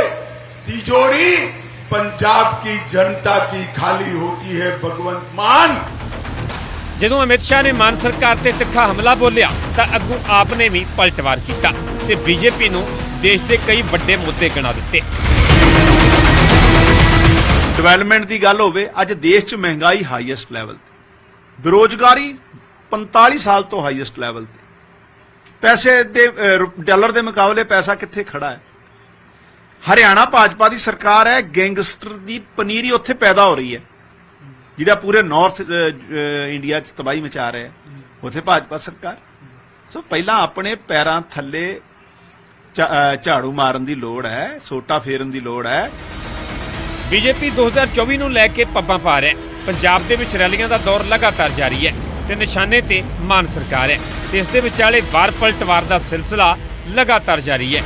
तिजोरी पंजाब की जनता की खाली होती है। भगवंत मान ਜਦੋਂ ਅਮਿਤ ਸ਼ਾਹ ਨੇ ਮਾਨ ਸਰਕਾਰ ਤੇ ਤਿੱਖਾ ਹਮਲਾ ਬੋਲਿਆ ਤਾਂ ਅੱਗੋਂ ਆਪ ਨੇ ਵੀ ਪਲਟਵਾਰ ਕੀਤਾ ਤੇ ਬੀਜੇਪੀ ਨੂੰ ਦੇਸ਼ ਦੇ ਕਈ ਵੱਡੇ ਮੁੱਦੇ ਗਿਣਾ ਦਿੱਤੇ। ਡਿਵੈਲਪਮੈਂਟ ਦੀ ਗੱਲ ਹੋਵੇ, ਅੱਜ ਦੇਸ਼ 'ਚ ਮਹਿੰਗਾਈ ਹਾਈਐਸਟ ਲੈਵਲ ਤੇ, ਬੇਰੋਜ਼ਗਾਰੀ 45 ਸਾਲ ਤੋਂ ਹਾਈਐਸਟ ਲੈਵਲ ਤੇ, ਪੈਸੇ ਦੇ ਡਾਲਰ ਦੇ ਮੁਕਾਬਲੇ ਪੈਸਾ ਕਿੱਥੇ ਖੜਾ ਹੈ। ਹਰਿਆਣਾ ਭਾਜਪਾ ਦੀ ਸਰਕਾਰ ਹੈ, ਗੈਂਗਸਟਰ ਦੀ ਪਨੀਰੀ ਉੱਥੇ ਪੈਦਾ ਹੋ ਰਹੀ ਹੈ, ਜਿਹੜਾ ਪੂਰੇ ਨਾਰਥ ਇੰਡੀਆ 'ਚ ਤਬਾਹੀ ਮਚਾ ਰਿਹਾ ਹੈ, ਉੱਥੇ ਭਾਜਪਾ ਸਰਕਾਰ। ਸੋ ਪਹਿਲਾਂ ਆਪਣੇ ਪੈਰਾਂ ਥੱਲੇ ਝਾੜੂ ਮਾਰਨ ਦੀ ਲੋੜ ਹੈ, ਸੋਟਾ ਫੇਰਨ ਦੀ ਲੋੜ ਹੈ। ਬੀਜੇਪੀ 2024 ਨੂੰ ਲੈ ਕੇ ਪੱਬਾਂ ਪਾ ਰਿਹਾ ਹੈ। ਪੰਜਾਬ ਦੇ ਵਿੱਚ ਰੈਲੀਆਂ ਦਾ ਦੌਰ ਲਗਾਤਾਰ ਜਾਰੀ ਹੈ ਤੇ ਨਿਸ਼ਾਨੇ ਤੇ ਮਾਨ ਸਰਕਾਰ ਹੈ ਤੇ ਇਸ ਦੇ ਵਿਚਾਲੇ ਵਾਰ ਪਲਟਵਾਰ ਦਾ ਸਿਲਸਿਲਾ ਲਗਾਤਾਰ ਜਾਰੀ ਹੈ।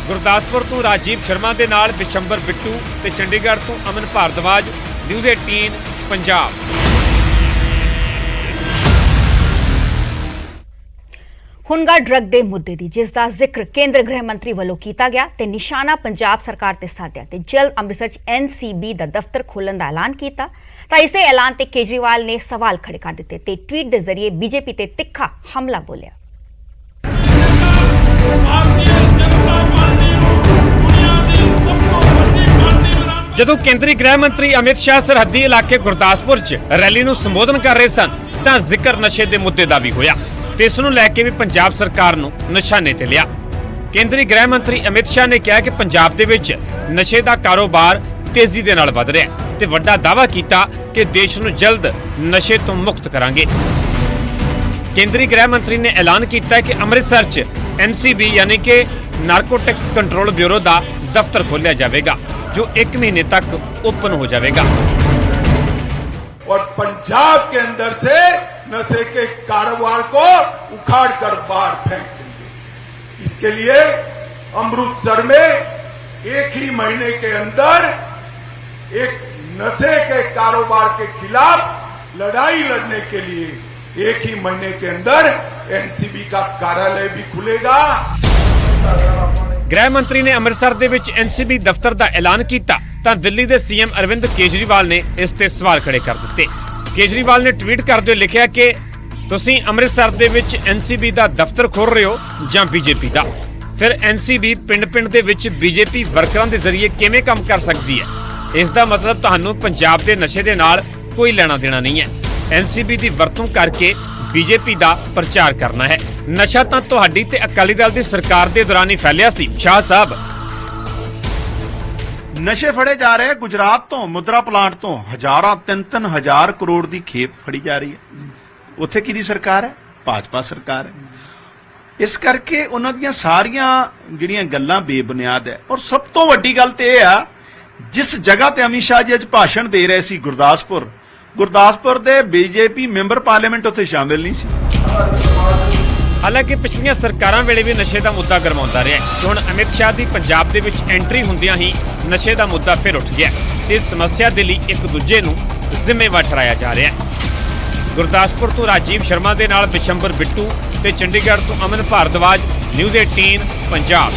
ਗੁਰਦਾਸਪੁਰ ਤੋਂ ਰਾਜੀਵ ਸ਼ਰਮਾ ਦੇ ਨਾਲ ਬਿਸ਼ੰਬਰ ਬਿੱਟੂ ਤੇ ਚੰਡੀਗੜ੍ਹ ਤੋਂ ਅਮਨ ਭਾਰਦਵਾਜ, ਨਿਊਜ਼ 18 ਪੰਜਾਬ। ਹੁਣ ਗੱਲ ਡਰੱਗ ਦੇ ਮੁੱਦੇ ਦੀ, ਜਿਸ ਦਾ ਜ਼ਿਕਰ ਕੇਂਦਰ ਗ੍ਰਹਿ ਮੰਤਰੀ ਵੱਲੋਂ ਕੀਤਾ ਗਿਆ ਤੇ ਨਿਸ਼ਾਨਾ ਪੰਜਾਬ ਸਰਕਾਰ ਤੇ ਸਾਧਿਆ ਤੇ ਜਲਦ ਅੰਮ੍ਰਿਤਸਰ 'ਚ NCB ਦਾ ਦਫ਼ਤਰ ਖੋਲ੍ਹਣ ਦਾ ਐਲਾਨ ਕੀਤਾ ਤਾਂ ਇਸੇ ਐਲਾਨ ਤੇ ਕੇਜਰੀਵਾਲ ਨੇ ਸਵਾਲ ਖੜੇ ਕਰ ਦਿੱਤੇ ਤੇ ਟਵੀਟ ਦੇ ਜ਼ਰੀਏ ਬੀਜੇਪੀ ਤੇ ਤਿੱਖਾ ਹਮਲਾ ਬੋਲਿਆ। ਜਦੋਂ ਕੇਂਦਰੀ ਗ੍ਰਹਿ ਮੰਤਰੀ ਅਮਿਤ ਸ਼ਾਹ ਸਰਹੱਦੀ ਇਲਾਕੇ ਗੁਰਦਾਸਪੁਰ 'ਚ ਰੈਲੀ ਨੂੰ ਸੰਬੋਧਨ ਕਰ ਰਹੇ ਸਨ ਤਾਂ ਜ਼ਿਕਰ ਨਸ਼ੇ ਦੇ ਮੁੱਦੇ ਦਾ ਵੀ ਹੋਇਆ ਤੇ ਇਸ ਨੂੰ ਲੈ ਕੇ ਵੀ ਪੰਜਾਬ ਸਰਕਾਰ ਨੂੰ ਨਿਸ਼ਾਨੇ ਤੇ ਲਿਆ। ਕੇਂਦਰੀ ਗ੍ਰਹਿ ਮੰਤਰੀ ਅਮਿਤ ਸ਼ਾਹ ਨੇ ਕਿਹਾ ਕਿ ਪੰਜਾਬ ਦੇ ਵਿੱਚ ਨਸ਼ੇ ਦਾ ਕਾਰੋਬਾਰ ਤੇਜ਼ੀ ਦੇ ਨਾਲ ਵਧ ਰਿਹਾ ਹੈ ਤੇ ਵੱਡਾ ਦਾਅਵਾ ਕੀਤਾ ਕਿ ਦੇਸ਼ ਨੂੰ ਜਲਦ ਨਸ਼ੇ ਤੋਂ ਮੁਕਤ ਕਰਾਂਗੇ। ਕੇਂਦਰੀ ਗ੍ਰਹਿ ਮੰਤਰੀ ਨੇ ਐਲਾਨ ਕੀਤਾ ਕਿ ਅੰਮ੍ਰਿਤਸਰ 'ਚ NCB ਯਾਨੀ ਕਿ ਨਾਰਕੋਟਿਕਸ ਕੰਟਰੋਲ ਬਿਊਰੋ ਦਾ ਦਫ਼ਤਰ ਖੋਲ੍ਹਿਆ ਜਾਵੇਗਾ जो 1 महीने तक ओपन हो जाएगा और पंजाब के अंदर से नशे के कारोबार को उखाड़ कर बाहर फेंक देंगे। इसके लिए अमृतसर में 1 ही महीने के अंदर एक नशे के कारोबार के खिलाफ लड़ाई लड़ने के लिए 1 ही महीने के अंदर NCB का कार्यालय भी खुलेगा। ਗ੍ਰਹਿ ਮੰਤਰੀ ਨੇ ਅੰਮ੍ਰਿਤਸਰ ਦੇ ਵਿੱਚ NCB ਦਫ਼ਤਰ ਦਾ ਐਲਾਨ ਕੀਤਾ ਤਾਂ ਦਿੱਲੀ ਦੇ CM ਅਰਵਿੰਦ ਕੇਜਰੀਵਾਲ ਨੇ ਇਸ ਤੇ ਸਵਾਲ ਖੜੇ ਕਰ ਦਿੱਤੇ। ਕੇਜਰੀਵਾਲ ਨੇ ਟਵੀਟ ਕਰਦੇ ਹੋਏ ਲਿਖਿਆ ਕਿ ਤੁਸੀਂ ਅੰਮ੍ਰਿਤਸਰ ਦੇ ਵਿੱਚ NCB ਦਾ ਦਫ਼ਤਰ ਖੋਲ੍ਹ ਰਹੇ ਹੋ ਜਾਂ BJP ਦਾ। ਫਿਰ NCB ਪਿੰਡ-ਪਿੰਡ ਦੇ ਵਿੱਚ BJP ਵਰਕਰਾਂ ਦੇ ਜ਼ਰੀਏ ਕਿਵੇਂ ਕੰਮ ਕਰ ਸਕਦੀ ਹੈ? ਇਸ ਦਾ ਮਤਲਬ ਤੁਹਾਨੂੰ ਪੰਜਾਬ ਦੇ ਨਸ਼ੇ ਦੇ ਨਾਲ ਕੋਈ ਲੈਣਾ ਦੇਣਾ ਨਹੀਂ ਹੈ। NCB ਦੀ ਵਰਤੋਂ ਕਰਕੇ BJP ਦਾ ਪ੍ਰਚਾਰ ਕਰਨਾ ਹੈ। ਨਸ਼ਾ ਤਾਂ ਤੁਹਾਡੀ ਤੇ ਅਕਾਲੀ ਦਲ ਦੀ ਸਰਕਾਰ ਦੇ ਦੌਰਾਨ ਹੀ ਫੈਲਿਆ ਸੀ ਸ਼ਾਹ ਸਾਹਿਬ। ਨਸ਼ੇ ਫੜੇ ਜਾ ਰਹੇ ਗੁਜਰਾਤ ਤੋਂ, ਮੁਦਰਾ ਪਲਾਂਟ ਤੋਂ ਹਜ਼ਾਰਾਂ 3-3 ਹਜ਼ਾਰ ਕਰੋੜ ਦੀ ਖੇਪ ਫੜੀ ਜਾ ਰਹੀ ਹੈ। ਉੱਥੇ ਕਿਹਦੀ ਸਰਕਾਰ ਹੈ? ਭਾਜਪਾ ਸਰਕਾਰ ਹੈ। ਇਸ ਕਰਕੇ ਉਹਨਾਂ ਦੀਆਂ ਸਾਰੀਆਂ ਜਿਹੜੀਆਂ ਗੱਲਾਂ ਬੇਬੁਨਿਆਦ ਹੈ। ਔਰ ਸਭ ਤੋਂ ਵੱਡੀ ਗੱਲ ਤੇ ਇਹ ਆ, ਜਿਸ ਜਗ੍ਹਾ ਤੇ ਅਮਿਤ ਸ਼ਾਹ ਜੀ ਅੱਜ ਭਾਸ਼ਣ ਦੇ ਰਹੇ ਸੀ ਗੁਰਦਾਸਪੁਰ ਦੇ ਬੀਜੇਪੀ ਮੈਂਬਰ ਪਾਰਲੀਮੈਂਟ ਉੱਥੇ ਸ਼ਾਮਿਲ ਨਹੀਂ ਸੀ। ਹਾਲਾਂਕਿ ਪਿਛਲੀਆਂ ਸਰਕਾਰਾਂ ਵੇਲੇ ਵੀ ਨਸ਼ੇ ਦਾ ਮੁੱਦਾ ਗਰਮਾਉਂਦਾ ਰਿਹਾ ਤੇ ਹੁਣ ਅਮਿਤ ਸ਼ਾਹ ਦੀ ਪੰਜਾਬ ਦੇ ਵਿੱਚ ਐਂਟਰੀ ਹੁੰਦਿਆਂ ਹੀ ਨਸ਼ੇ ਦਾ ਮੁੱਦਾ ਫਿਰ ਉੱਠ ਗਿਆ ਤੇ ਇਸ ਸਮੱਸਿਆ ਦੇ ਲਈ ਇੱਕ ਦੂਜੇ ਨੂੰ ਜ਼ਿੰਮੇਵਾਰ ਠਹਿਰਾਇਆ ਜਾ ਰਿਹਾ ਹੈ। ਗੁਰਦਾਸਪੁਰ ਤੋਂ ਰਾਜੀਵ ਸ਼ਰਮਾ ਦੇ ਨਾਲ ਬਿਸ਼ੰਬਰ ਬਿੱਟੂ ਤੇ ਚੰਡੀਗੜ੍ਹ ਤੋਂ ਅਮਨ ਭਾਰਦਵਾਜ, ਨਿਊਜ਼ 18 ਪੰਜਾਬ।